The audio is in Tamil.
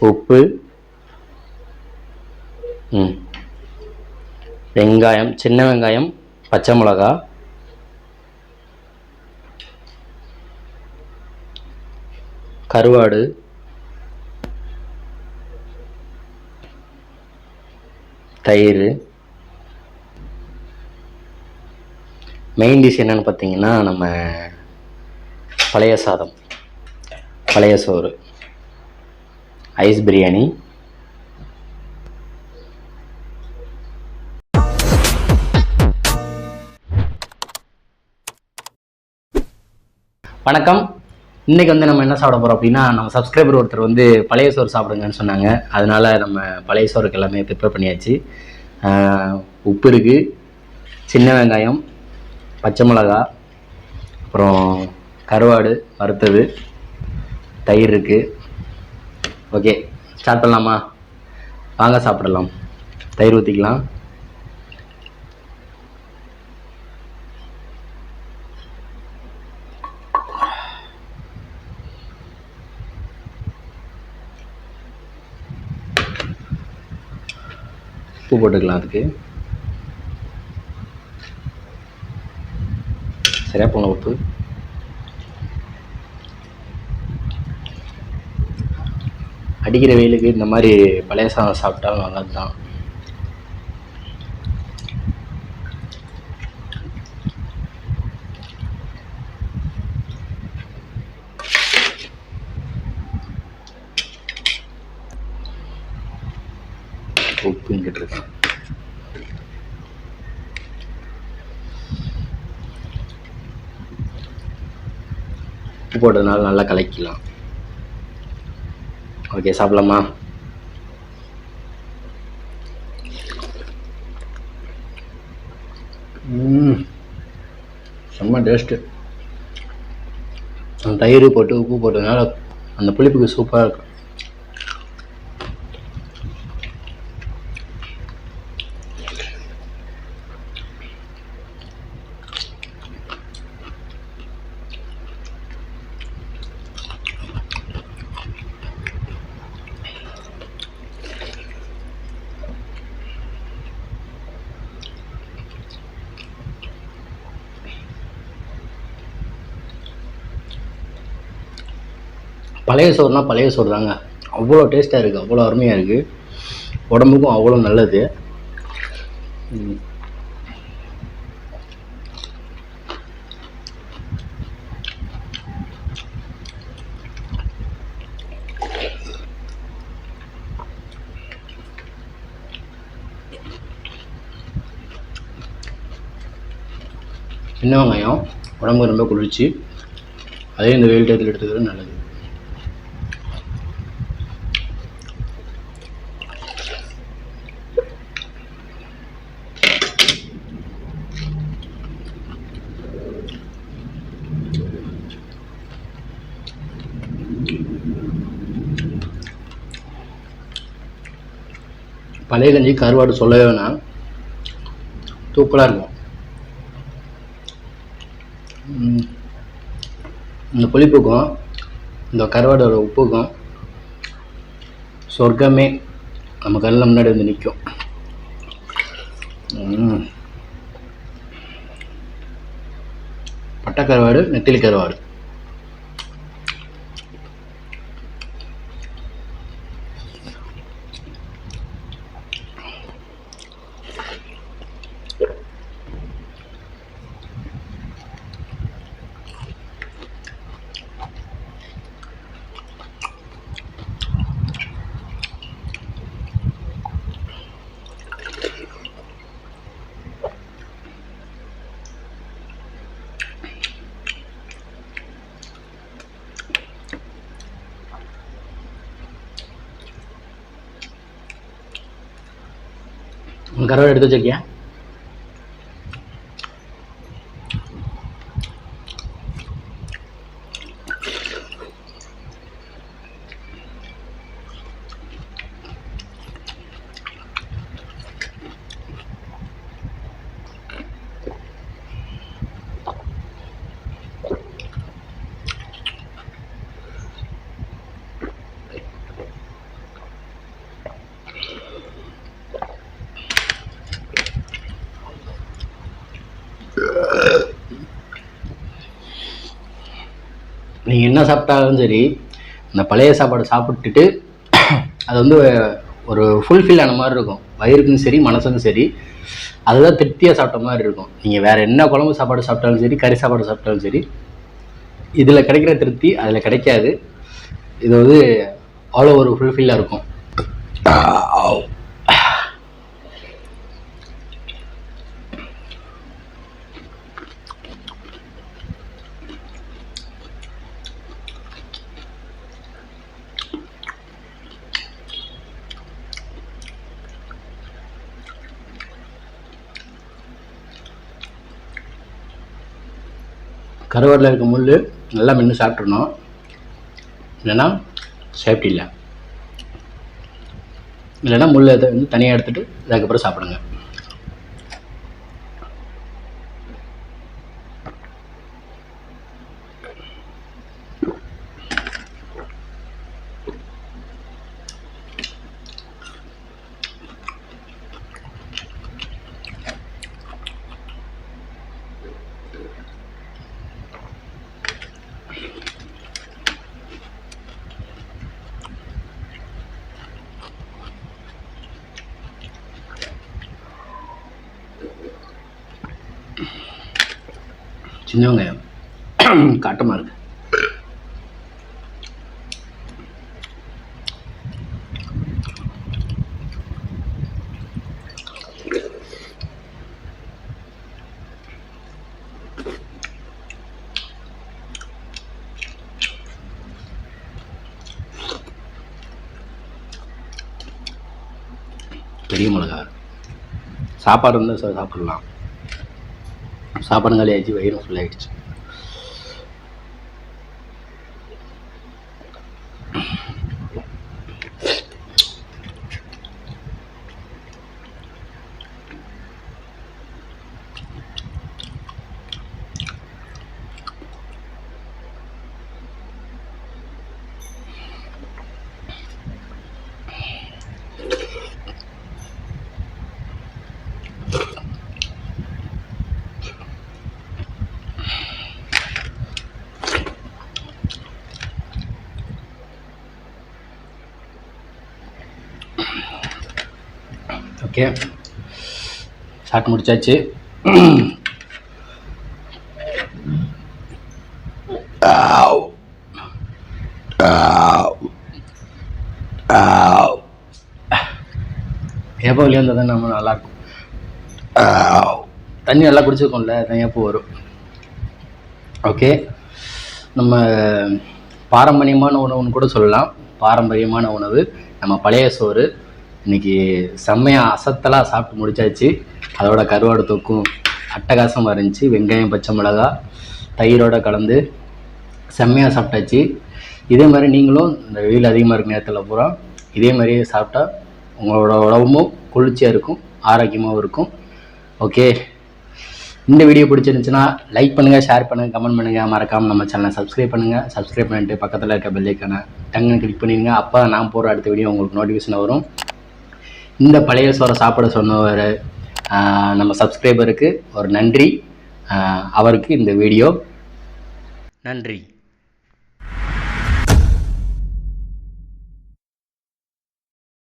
உப்பு, வெங்காயம், சின்ன வெங்காயம், பச்சை மிளகா, கருவாடு, தயிர். மெயின் டிஷ் என்னென்னு பார்த்தீங்கன்னா நம்ம பழைய சாதம், பழைய சோறு, ஐஸ் பிரியாணி. வணக்கம். இன்றைக்கி நம்ம என்ன சாப்பிட போகிறோம் அப்படின்னா, நம்ம சப்ஸ்கிரைபர் ஒருத்தர் பழைய சோறு சாப்பிடுங்கன்னு சொன்னாங்க. அதனால் நம்ம பழைய சோறுக்கு எல்லாமே ப்ரிப்பேர் பண்ணியாச்சு. உப்பு இருக்குது, சின்ன வெங்காயம், பச்சை மிளகா, அப்புறம் கருவாடு வறுத்தது, தயிர் இருக்குது. ஓகே, ஸ்டார்ட் பண்ணலாமா? வாங்க சாப்பிடலாம். தயிர் ஊற்றிக்கலாம். உப்பு போட்டுக்கலாம். அதுக்கு சரியா போன உப்பு. அடிக்கிற வெயிலுக்கு இந்த மாதிரி பழைய சாதம் சாப்பிட்டா நல்லது தான். உப்புங்கிட்டு இருக்கேன். உப்பு போட்டதுனால நல்லா கலக்கலாம். ஓகே, சாப்பிடலாமா? செம்ம டேஸ்ட்டு. அந்த தயிர் போட்டு உப்பு போட்டதுனால அந்த புளிப்புக்கு சூப்பராக இருக்கும். பழைய சோறுனா பழைய சோறு தாங்க. அவ்வளோ டேஸ்ட்டாக இருக்குது, அவ்வளோ அருமையாக இருக்குது, உடம்புக்கும் அவ்வளோ நல்லது. சின்ன வெங்காயம் உடம்புக்கு ரொம்ப குளிர்ச்சி. அதே இந்த வெயில் டயத்தில் எடுத்துக்கிறது நல்லது. பழைய கஞ்சி கருவாடு சொல்லவே வேணாம், தூக்கலாக இருக்கும். இந்த புளிப்புக்கும் இந்த கருவாடோட உப்புக்கும் சொர்க்கமே நம்ம கண்ணில் முன்னாடி நிற்கும். பட்டை கருவாடு, நெத்திலி கருவாடு. கருவாடு எடுத்து வச்சிருக்கியா? நீங்கள் என்ன சாப்பிட்டாலும் சரி, இந்த பழைய சாப்பாடு சாப்பிட்டுட்டு அது வந்து ஒரு ஃபுல்ஃபில் ஆன மாதிரி இருக்கும். வயிறுக்கும் சரி மனசுக்கும் சரி அதுதான் திருப்தியாக சாப்பிட்ட மாதிரி இருக்கும். நீங்கள் வேறு என்ன குழம்பு சாப்பாடு சாப்பிட்டாலும் சரி, கறி சாப்பாடு சாப்பிட்டாலும் சரி, இதில் கிடைக்கிற திருப்தி அதில் கிடைக்காது. இது வந்து அவ்வளோ ஒரு ஃபுல்ஃபில்லாக இருக்கும். கருவாட்டில் இருக்க முள் நல்லா மென்று சாப்பிட்றணும், இல்லைன்னா சேஃப்டி இல்லை. இல்லைன்னா முள் அதை வந்து தனியாக எடுத்துகிட்டு அதுக்கப்புறம் சாப்பிடுங்க. சின்ன வெங்காயம் காட்டமாக இருக்கு. பெரிய மிளகா சாப்பாடு வந்து சாப்பிடலாம். சாப்பாடு காலி ஆயிடுச்சு, வயிறும் ஃபுல் ஆகிடுச்சு. ஓகே, சாப்பிட்டு முடிச்சாச்சு. ஏப்போ வெளியே வந்தால் தான் நம்ம நல்லாயிருக்கும். தண்ணி நல்லா குடிச்சிருக்கோம்ல, அதான் ஏப்போ வரும். ஓகே, நம்ம பாரம்பரியமான உணவுன்னு கூட சொல்லலாம். பாரம்பரியமான உணவு நம்ம பழைய சோறு. இன்றைக்கி செம்மையாக அசத்தலாக சாப்பிட்டு முடிச்சாச்சு. அதோட கருவாடு தொக்கும் அட்டகாசமாக இருந்துச்சு. வெங்காயம், பச்சை மிளகா, தயிரோடு கலந்து செம்மையாக சாப்பிட்டாச்சு. இதே மாதிரி நீங்களும் இந்த வெயில் அதிகமாக இருக்கிற நேரத்தில் பூரா இதே மாதிரியே சாப்பிட்டா உங்களோட உடம்பும் குளிர்ச்சியாக இருக்கும், ஆரோக்கியமாகவும் இருக்கும். ஓகே, இந்த வீடியோ பிடிச்சிருந்துச்சுன்னா லைக் பண்ணுங்கள், ஷேர் பண்ணுங்கள், கமெண்ட் பண்ணுங்கள். மறக்காமல் நம்ம சேனலை சப்ஸ்கிரைப் பண்ணுங்கள். சப்ஸ்கிரைப் பண்ணிட்டு பக்கத்தில் இருக்க பெல் ஐக்கானை டங்குன்னு கிளிக் பண்ணிடுங்க. அப்போ நான் போகிற அடுத்த வீடியோ உங்களுக்கு நோட்டிஃபிகேஷன் வரும். இந்த பழைய சோறை சாப்பிட சொன்னவர் நம்ம சப்ஸ்கிரைபருக்கு ஒரு நன்றி. அவருக்கு இந்த வீடியோ நன்றி.